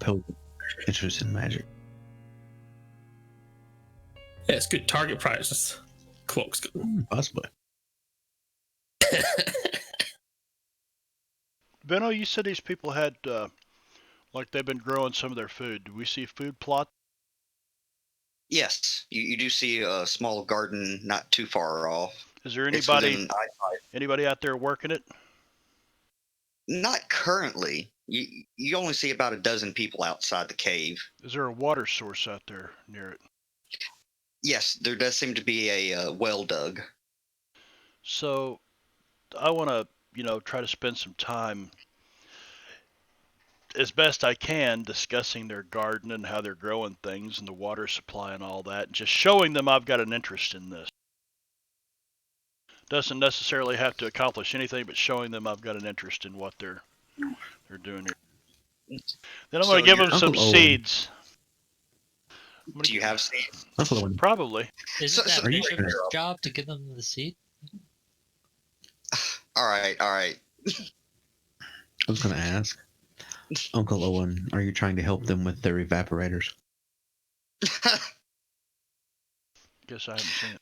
pose interest in magic. Yeah, it's good target practice. Clock's good. Possibly. Benno, you said these people had, like they've been growing some of their food. Do we see food plot? Yes, you do see a small garden not too far off. Is there It's anybody within eyesight. anybody out there working it? Not currently. You only see about a dozen people outside the cave. Is there a water source out there near it? Yes, there does seem to be a well dug. So I want to, try to spend some time as best I can discussing their garden and how they're growing things and the water supply and all that, and just showing them I've got an interest in this. Doesn't necessarily have to accomplish anything, but showing them I've got an interest in what they're doing here. Then I'm going to give them some seeds. Do you have seeds? Probably. Isn't that Bishop's job to give them the seed? All right. I was going to ask, Uncle Owen, are you trying to help them with their evaporators? Guess I haven't seen it.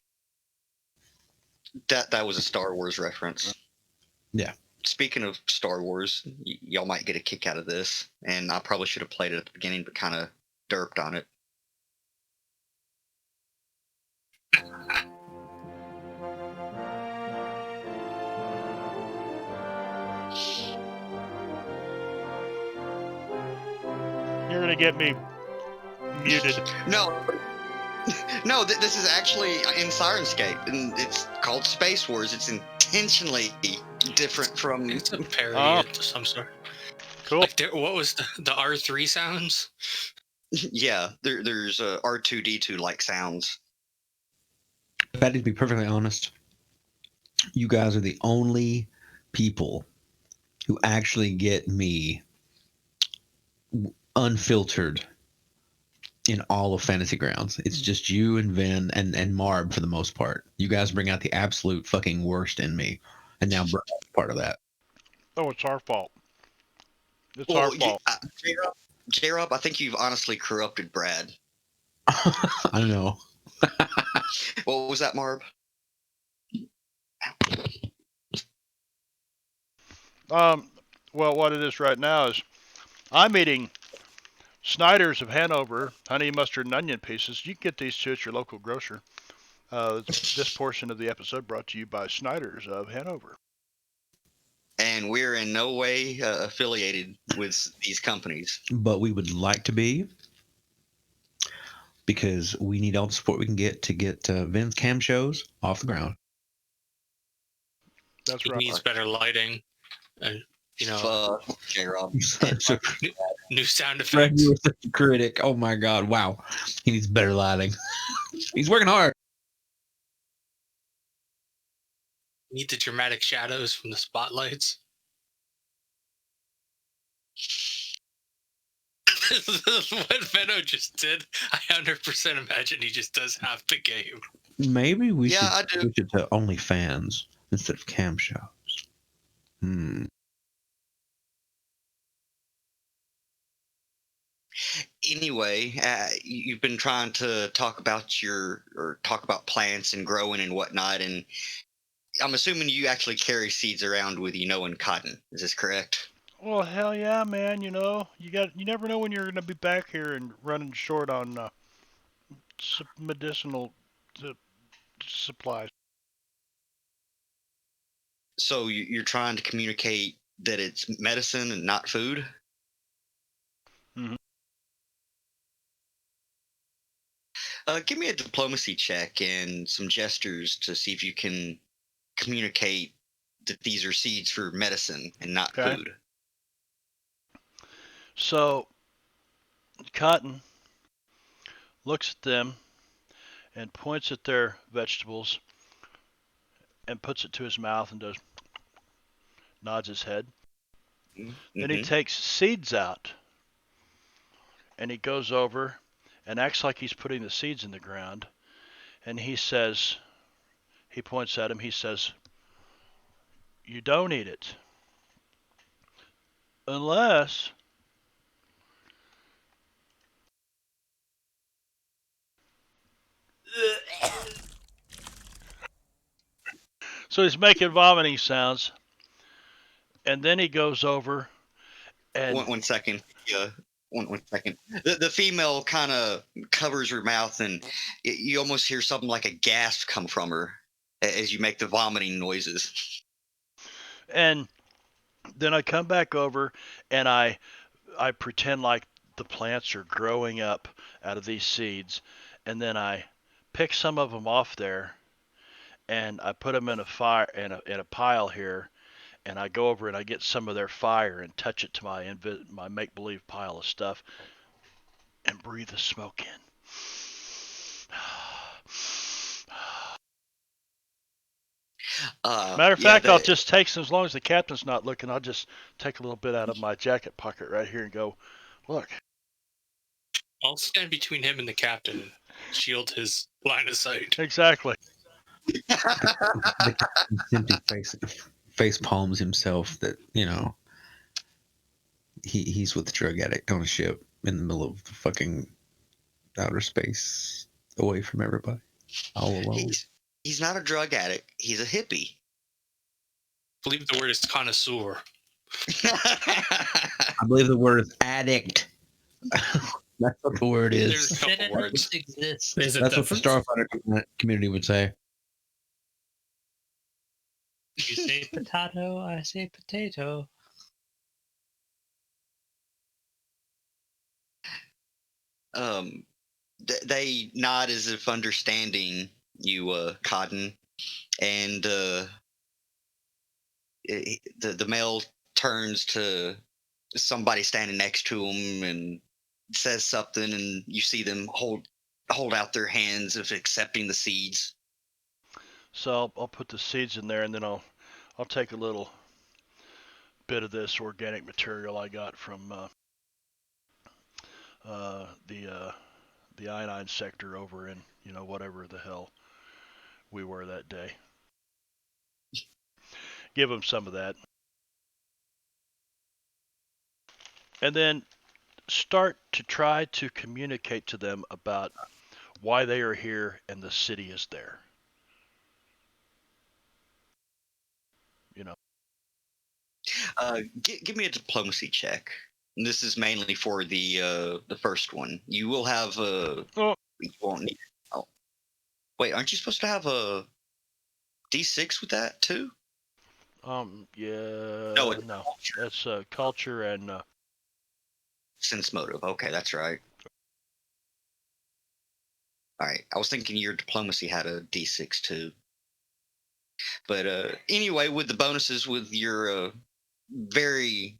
That was a Star Wars reference. Yeah. Speaking of Star Wars, y'all might get a kick out of this, and I probably should have played it at the beginning, but kind of derped on it. You're going to get me muted. No, this is actually in Sirenscape, and it's called Space Wars. It's intentionally different from... It's a parody of some sort. Cool. Like what was the R3 sounds? Yeah, there's R2-D2-like sounds. Patty, to be perfectly honest, you guys are the only people who actually get me unfiltered in all of Fantasy Grounds. It's just you and Vin and Marb for the most part. You guys bring out the absolute fucking worst in me, and now Brad's part of that. Oh, it's our fault. It's our fault. J-Rob, I think you've honestly corrupted Brad. I know. What was that, Marb? Well, what it is right now is I'm eating Snyder's of Hanover, honey mustard and onion pieces. You can get these two at your local grocer. This portion of the episode brought to you by Snyder's of Hanover. And we're in no way affiliated with these companies. But we would like to be, because we need all the support we can get to get Vin's cam shows off the ground. That's He right. needs better lighting, and J-Rob. new sound Fred, effects. you were such a critic. Oh my God! Wow, he needs better lighting. He's working hard. Need the dramatic shadows from the spotlights. What Venno just did, I 100% imagine he just does half the game. Maybe we should switch it to OnlyFans instead of cam shows. Anyway, you've been trying to talk about plants and growing and whatnot, and I'm assuming you actually carry seeds around with you, and cotton. Is this correct? Well, hell yeah, man. You never know when you're going to be back here and running short on medicinal supplies. So you're trying to communicate that it's medicine and not food? Mm-hmm. Give me a diplomacy check and some gestures to see if you can communicate that these are seeds for medicine and not food. So, Cotton looks at them and points at their vegetables and puts it to his mouth and nods his head. Mm-hmm. Then he takes seeds out and he goes over and acts like he's putting the seeds in the ground, and he points at him, he says, "You don't eat it unless So he's making vomiting sounds, and then he goes over and One second. Yeah. One second. The female kind of covers her mouth, and you almost hear something like a gasp come from her as you make the vomiting noises. and then I come back over and I pretend like the plants are growing up out of these seeds, and then I pick some of them off there and I put them in a fire in a pile here, and I go over and I get some of their fire and touch it to my make believe pile of stuff and breathe the smoke in. Matter of fact, I'll just take some, as long as the captain's not looking, I'll just take a little bit out of my jacket pocket right here and go, look. I'll stand between him and the captain and shield his line of sight. Exactly. The captain simply face palms himself that, he's with a drug addict on a ship in the middle of the fucking outer space, away from everybody, all alone. He's not a drug addict. He's a hippie. I believe the word is connoisseur. I believe the word is addict. That's what the word is. There's a couple words. Exists. There's a That's what the difference. Starfinder community would say. You say potato, I say potato. They nod as if understanding you, Cotton, and the male turns to somebody standing next to him and says something, and you see them hold out their hands of accepting the seeds. So I'll put the seeds in there, and then I'll take a little bit of this organic material I got from the iodine sector over in whatever the hell we were that day. Give them some of that, and then start to try to communicate to them about why they are here and the city is there. Give me a diplomacy check. And this is mainly for the first one. You will have a. You won't need. Oh, wait, aren't you supposed to have a D6 with that too? Yeah. No, That's culture and. Sense motive. Okay, that's right. All right, I was thinking your diplomacy had a D6 too. But anyway, with the bonuses, with your very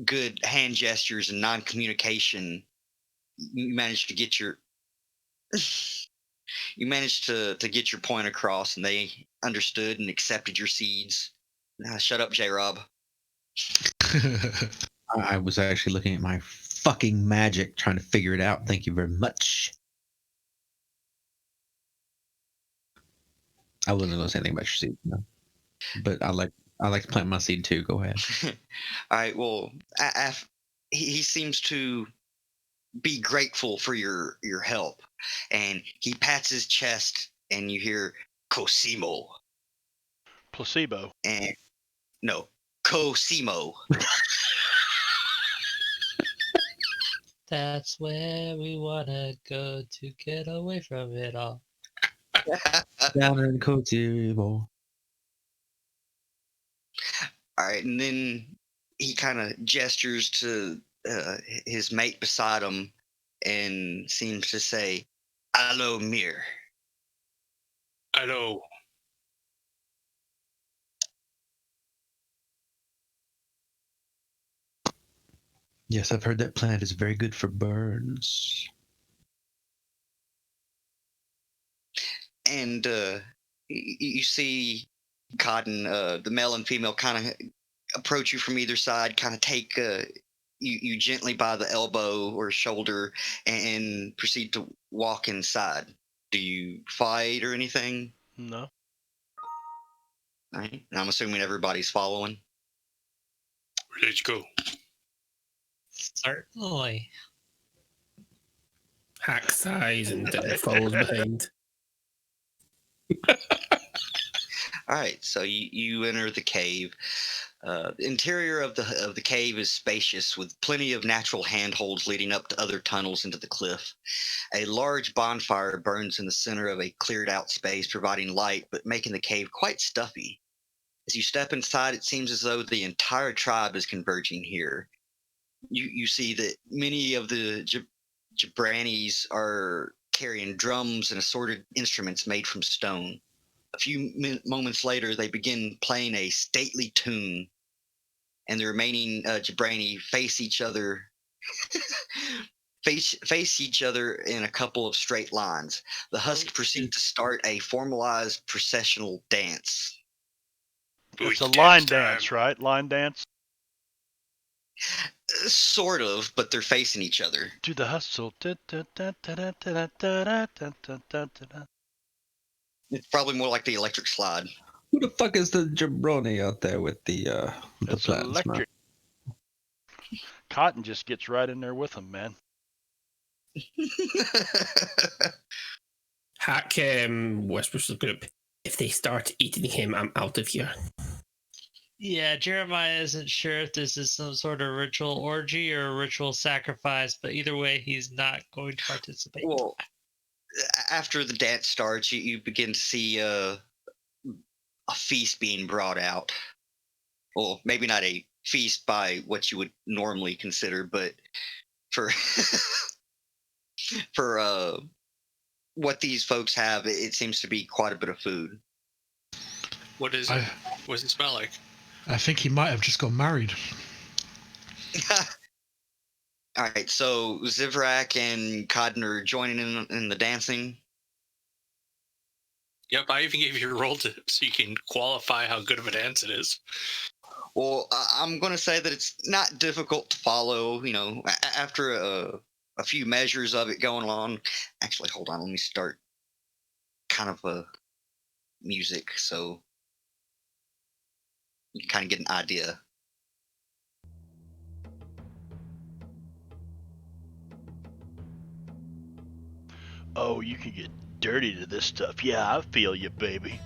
good hand gestures and non-communication, you managed to get your to get your point across, and they understood and accepted your seeds. Now, shut up, J-Rob. I was actually looking at my fucking magic, trying to figure it out. Thank you very much. I wasn't going to say anything about your seed, no. But I like to plant my seed too. Go ahead. All right. Well, he seems to be grateful for your help, and he pats his chest, and you hear Cosimo. Placebo. And no, Cosimo. That's where we wanna go to get away from it all. Down in Cosimo. All right, and then he kind of gestures to his mate beside him and seems to say, "Allo, Mir." Hello. Yes, I've heard that plant is very good for burns. And you see Cotton, the male and female, kind of approach you from either side, kind of take you gently by the elbow or shoulder and proceed to walk inside. Do you fight or anything? No. All right. And I'm assuming everybody's following. Let's go. Certainly. Hack size and then follows behind. All right, so you enter the cave. The interior of the cave is spacious, with plenty of natural handholds leading up to other tunnels into the cliff. A large bonfire burns in the center of a cleared out space, providing light but making the cave quite stuffy. As you step inside, it seems as though the entire tribe is converging here. You see that many of the Jabranis are carrying drums and assorted instruments made from stone. A few moments later, they begin playing a stately tune, and the remaining Jabrani face each other. Face each other in a couple of straight lines. The Husks proceed to start a formalized processional dance. It's a Booty line time. dance, right? Line dance. Sort of, but they're facing each other. Do the hustle. It's probably more like the electric slide. Who the fuck is the jabroni out there with the It's plasma? electric. Cotton just gets right in there with them, man. Hack whispers to the group. If they start eating him, I'm out of here. Yeah, Jeremiah isn't sure if this is some sort of ritual orgy or a ritual sacrifice, but either way, he's not going to participate. Well, after the dance starts, you begin to see a feast being brought out. Well, maybe not a feast by what you would normally consider, but for for what these folks have, it seems to be quite a bit of food. What is it? What does it smell like? I think he might have just got married. All right, so Zivrak and Codden are joining in the dancing. Yep, I even gave you a roll so you can qualify how good of a dance it is. Well, I'm going to say that it's not difficult to follow. You know, after a few measures of it going on. Actually, hold on, let me start kind of a music so you can kind of get an idea. Oh, you can get dirty to this stuff. Yeah, I feel you, baby.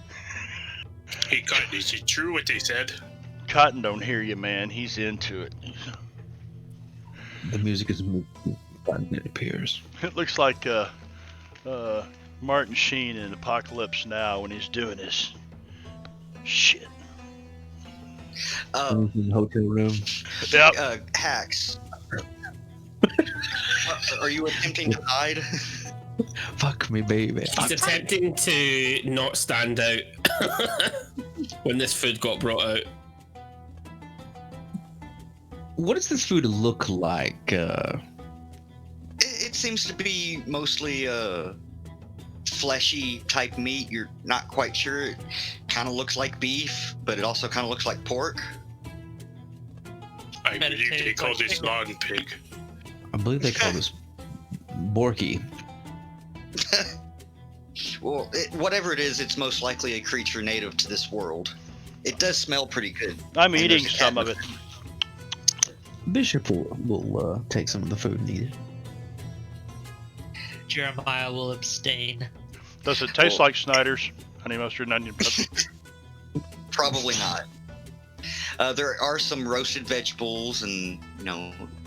Hey, Cotton, is it true what they said? Cotton don't hear you, man. He's into it. The music is moving. It appears. It looks like Martin Sheen in Apocalypse Now when he's doing his shit. In the hotel room. Yep. Hacks. Are you attempting to hide? Fuck me, baby. He's attempting to not stand out when this food got brought out. What does this food look like? It seems to be mostly fleshy type meat. You're not quite sure. It kind of looks like beef, but it also kind of looks like pork. I believe they call this lawn pig. I believe they call this Borky. Well, whatever it is, it's most likely a creature native to this world. It does smell pretty good. I'm And eating there's some of it. Bishop will take some of the food and eat it. Jeremiah will abstain. Does it taste like Snyder's honey mustard and onion pepper? Probably not. There are some roasted vegetables and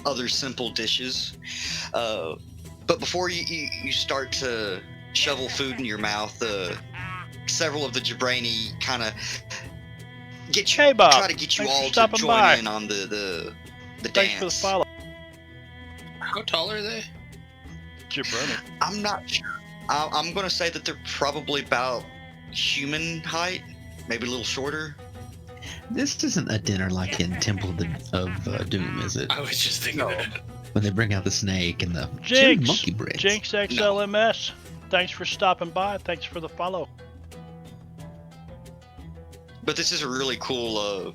other simple dishes. But before you start to shovel food in your mouth, several of the Jabrani kind of Hey, Bob. try to get you Thanks for all to stopping join by. in on the Thanks dance. for the follow. How tall are they? Jabroni. I'm not sure. I'm going to say that they're probably about human height, maybe a little shorter. This isn't a dinner like in Temple of Doom, is it? I was just thinking No. that. When they bring out the snake and the chili Jinx. monkey bread. Jinx XLMS. Thanks for stopping by. Thanks for the follow. But this is a really cool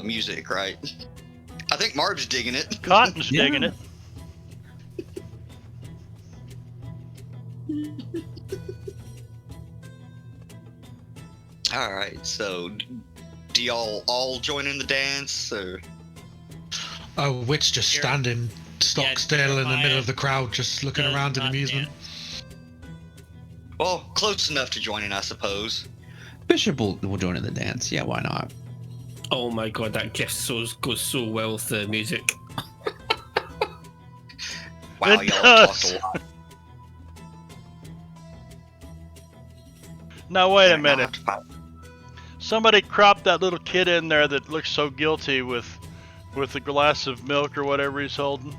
music, right? I think Marb's digging it. Cotton's Yeah. digging it. All right, so do y'all all join in the dance? Or? Oh, Wit's just standing stock Yeah, still in the middle Jeremiah of the crowd, just looking does around in not amusement. Well, close enough to join in, I suppose. Bishop will join in the dance. Yeah, why not? Oh my god, that gift goes so well with the music. Wow, It y'all does. have talked a lot. Now wait a Alright, now I have minute. to fight. Somebody cropped that little kid in there that looks so guilty with a glass of milk or whatever he's holding.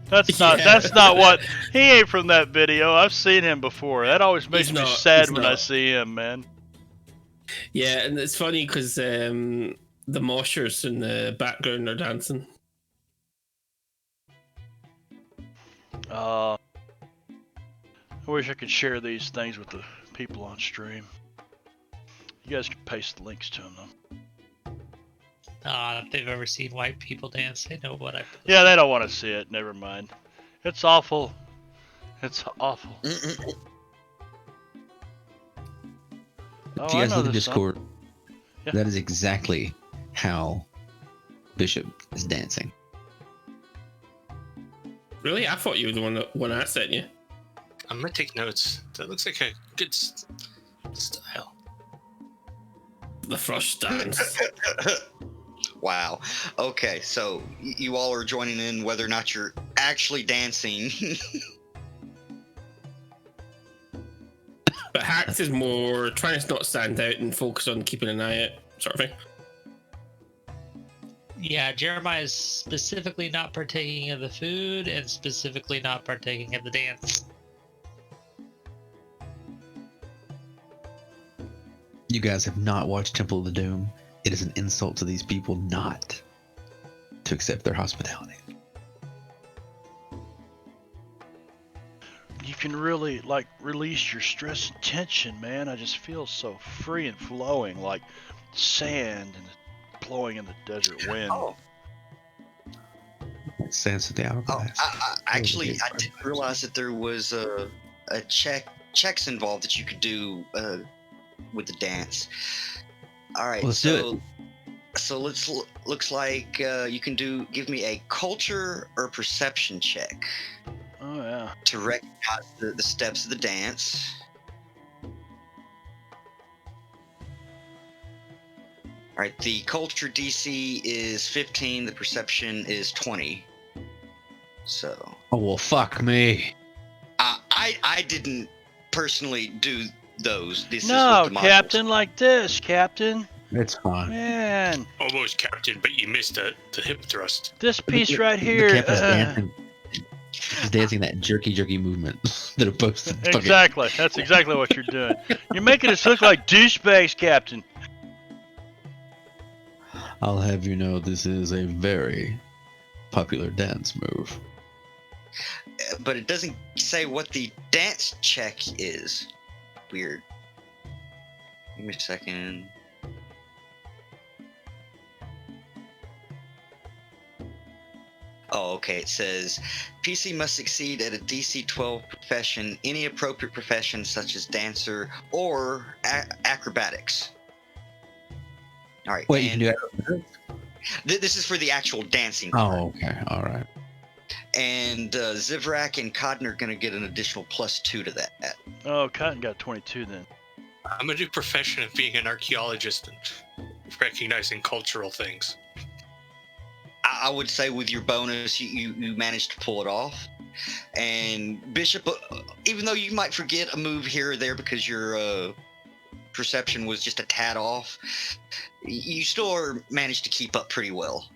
That's not Yeah. that's not what he ain't from that video. I've seen him before. That always makes He's me not, sad he's when I not. see him, man. Yeah, and it's funny because the moshers in the background are dancing. I wish I could share these things with the people on stream. You guys can paste the links to them though. If they've ever seen white people dance, they know what I. Yeah, they don't want to see it. Never mind. It's awful. It's awful. Mm-mm. Oh, If you I guys know look at this song. Discord, Yeah. that is exactly how Bishop is dancing. Really? I thought you were the one I sent you. I'm gonna take notes. That looks like a good style. The frosh dance. Wow. Okay, so you all are joining in whether or not you're actually dancing. But Hacks is more trying to not stand out and focus on keeping an eye out, sort of thing. Yeah, Jeremiah is specifically not partaking of the food and specifically not partaking of the dance. You guys have not watched Temple of the Doom. It is an insult to these people not to accept their hospitality. You can really like release your stress and tension, man. I just feel so free and flowing, like sand and blowing in the desert wind. Oh, Sense of the hourglass. actually, I didn't realize that there was a checks involved that you could do with the dance. All right, Let's do so looks like you can give me a culture or perception check Oh yeah. to recognize the steps of the dance. All right, the culture DC is 15, the perception is 20. So Oh well, fuck me. I didn't personally do those. This is No, what the Captain, like this, Captain. It's fine. Man, Almost, Captain, but you missed the hip thrust. this piece right The here. captain's dancing. He's dancing that jerky movement that are posted. Exactly. That's exactly what you're doing. You're making us look like douchebags, Captain. I'll have you know this is a very popular dance move. But it doesn't say what the dance check is. Weird. Give me a second. Oh, okay. It says PC must succeed at a DC 12 profession, any appropriate profession such as dancer or acrobatics. All right. Wait, you can do that? This is for the actual dancing part. Oh, okay. All right. And Zivrak and Cotton are going to get an additional +2 to that. Oh, Cotton got 22 then. I'm gonna do profession of being an archaeologist and recognizing cultural things. I would say with your bonus, you managed to pull it off. And Bishop, even though you might forget a move here or there because your perception was just a tad off, you still managed to keep up pretty well.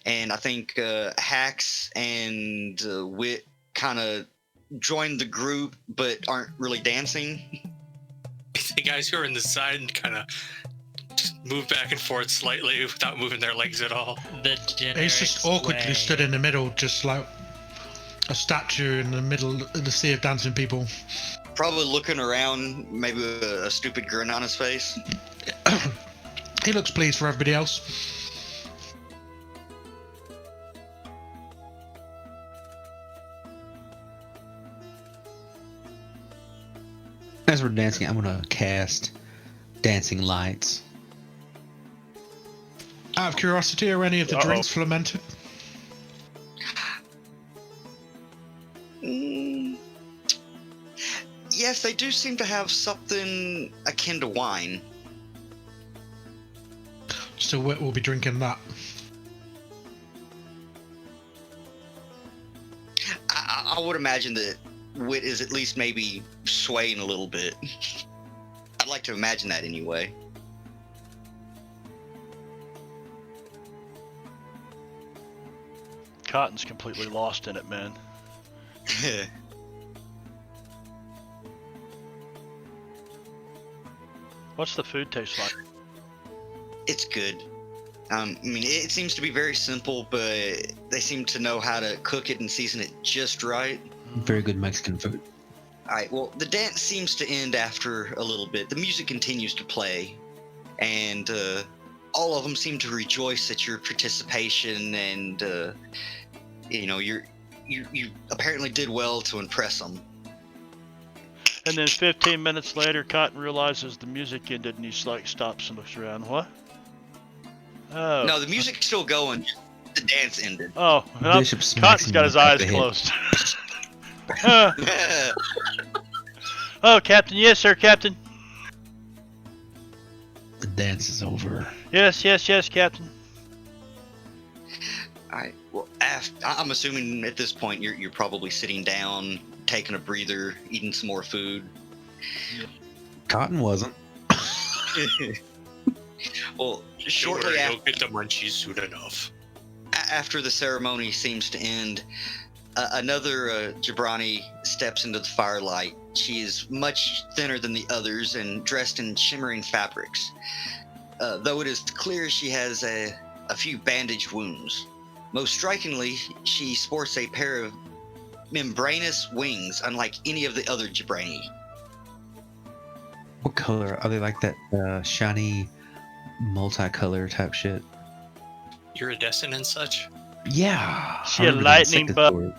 And I think Hacks and Wit kind of joined the group but aren't really dancing. The guys who are in the side kind of just move back and forth slightly without moving their legs at all. The generic He's just awkwardly way. stood in the middle, just like a statue in the middle of the sea of dancing people. Probably looking around, maybe a stupid grin on his face. He looks pleased for everybody else. As we're dancing, I'm gonna cast dancing lights. Out of curiosity, are any of the Uh-oh. drinks fermented? Mm, yes, they do seem to have something akin to wine. So we'll be drinking that. I would imagine that Wit is at least maybe swaying a little bit. I'd like to imagine that anyway. Cotton's completely lost in it, man. What's the food taste like? It's good. I mean, it seems to be very simple, but they seem to know how to cook it and season it just right. Very good Mexican food. All right, well, the dance seems to end after a little bit. The music continues to play, and all of them seem to rejoice at your participation, and you know, you apparently did well to impress them. And then 15 minutes later, Cotton realizes the music ended, and he like stops and looks around. What? Oh. No, the music's still going. Just the dance ended. Oh, well, Bishop smacks Cotton's him got his across eyes the head. closed. Oh, Captain. Yes, sir, Captain. The dance is over. Yes, yes, yes, Captain. All right. Well, I'm assuming at this point you're probably sitting down, taking a breather, eating some more food. Cotton wasn't. Well, Don't shortly worry, after. you'll get the munchies soon enough. After the ceremony seems to end, another Jabrani steps into the firelight. She is much thinner than the others and dressed in shimmering fabrics. Though it is clear she has a few bandaged wounds. Most strikingly, she sports a pair of membranous wings, unlike any of the other Jabrani. What color? Are they like that shiny, multicolor type shit? Iridescent and such. Yeah. She I a remember that lightning second bug. story.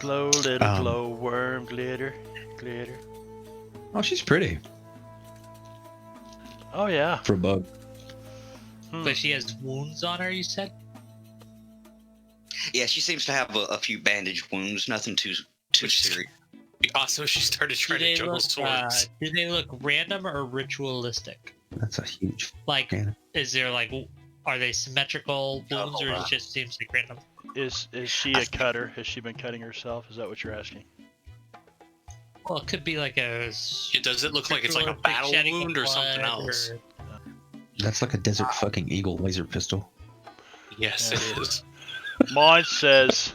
Glow, little Um, glow worm, glitter, glitter. Oh, she's pretty Oh, yeah. for a bug. But she has wounds on her, you said? Yeah, she seems to have a few bandaged wounds, nothing too Which is- serious. Also, she started Do trying to they, juggle look, swords. do they look random or ritualistic? That's a huge Like, fan. is there like, are they symmetrical wounds or wow. it just seems like random? Is she a cutter? Has she been cutting herself? Is that what you're asking? Well, it could be like a. Does it look like it's like a ritualistic battle shedding of wound or something blood else? That's like a desert fucking eagle laser pistol. Yes, Yeah. it is. Mine says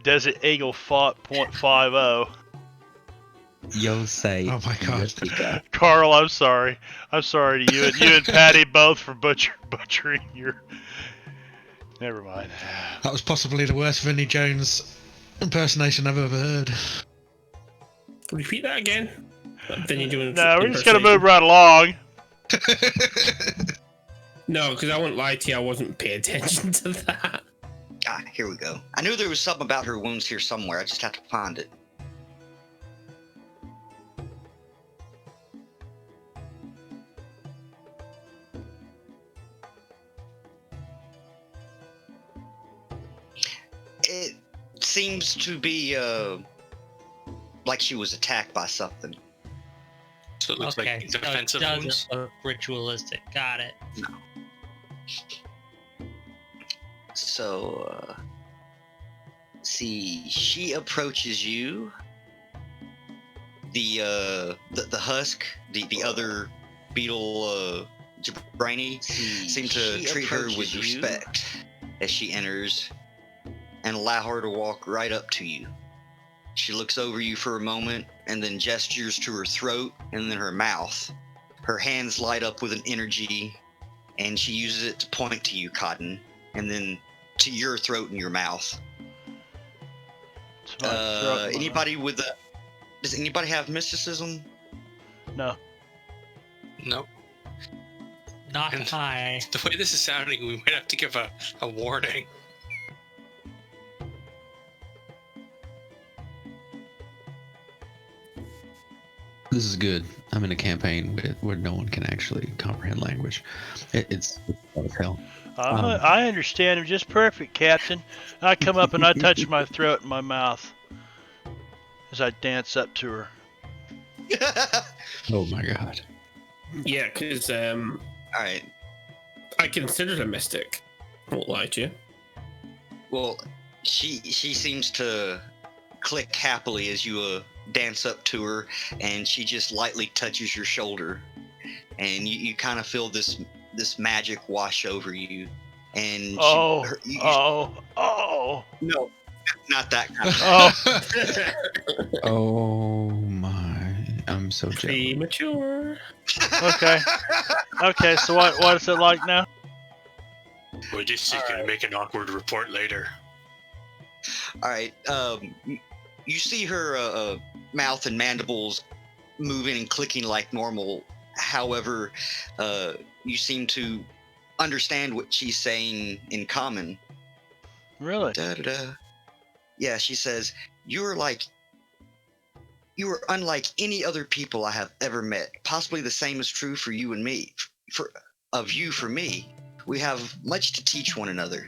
Desert Eagle fought .50. Yo say. Oh my God. Jessica. Carl, I'm sorry. I'm sorry to you and Patty both for butchering your. Never mind. That was possibly the worst Vinnie Jones impersonation I've ever heard. Repeat that again. Then you're doing. No, we're just gonna move right along. No, because I won't lie to you, I wasn't paying attention to that. Ah, here we go. I knew there was something about her wounds here somewhere. I just have to find it. It seems to be like she was attacked by something. So it looks Okay, like so it defensive doesn't wounds. look ritualistic. Got it. So, see, she approaches you. The husk, the other beetle, Jabrani, seem to treat her with respect as she enters and allow her to walk right up to you. She looks over you for a moment and then gestures to her throat and then her mouth. Her hands light up with an energy and she uses it to point to you, Cotton, and then to your throat and your mouth. It's my throat. Anybody with a... Does anybody have mysticism? No. Nope. Not And- high. The way this is sounding, we might have to give a warning. This is good. I'm in a campaign where no one can actually comprehend language. It's hard as hell. I understand him just perfect, Captain. I come up and I touch my throat and my mouth. as I dance up to her. Oh my god. Yeah, because All right. I considered a mystic. I won't lie to you. Well, she seems to click happily as you dance up to her, and she just lightly touches your shoulder, and you kind of feel this magic wash over you, and Oh, you oh. no, not that kind of. Oh, Oh my. I'm so jealous. Premature. okay. Okay, so what is it like now? We're just going to make an awkward report later. All right. You see her mouth and mandibles moving and clicking like normal. However, you seem to understand what she's saying in common. Really? Da-da-da. Yeah, she says, you are unlike any other people I have ever met. Possibly the same is true for you and me. For me. We have much to teach one another.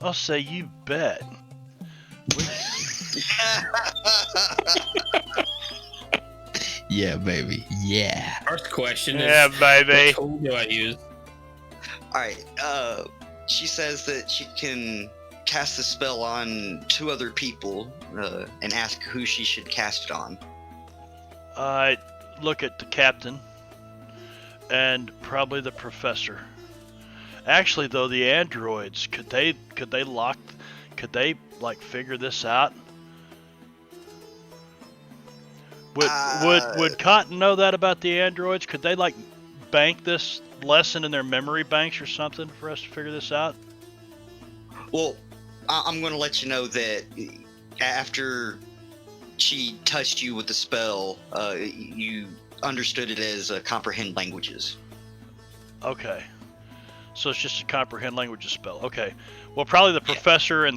I'll say you bet. Yeah, baby. Yeah. First question Yeah, is, baby. what tool do I use? All right. She says that she can cast the spell on 2 other people and ask who she should cast it on. I look at the captain and probably the professor. Actually, though, the androids could they figure this out? Would Cotton know that about the androids? Could they bank this lesson in their memory banks or something for us to figure this out? Well, I'm going to let you know that after she touched you with the spell, you understood it as comprehend languages. Okay. So it's just a comprehend languages spell. Okay. Well, probably the professor and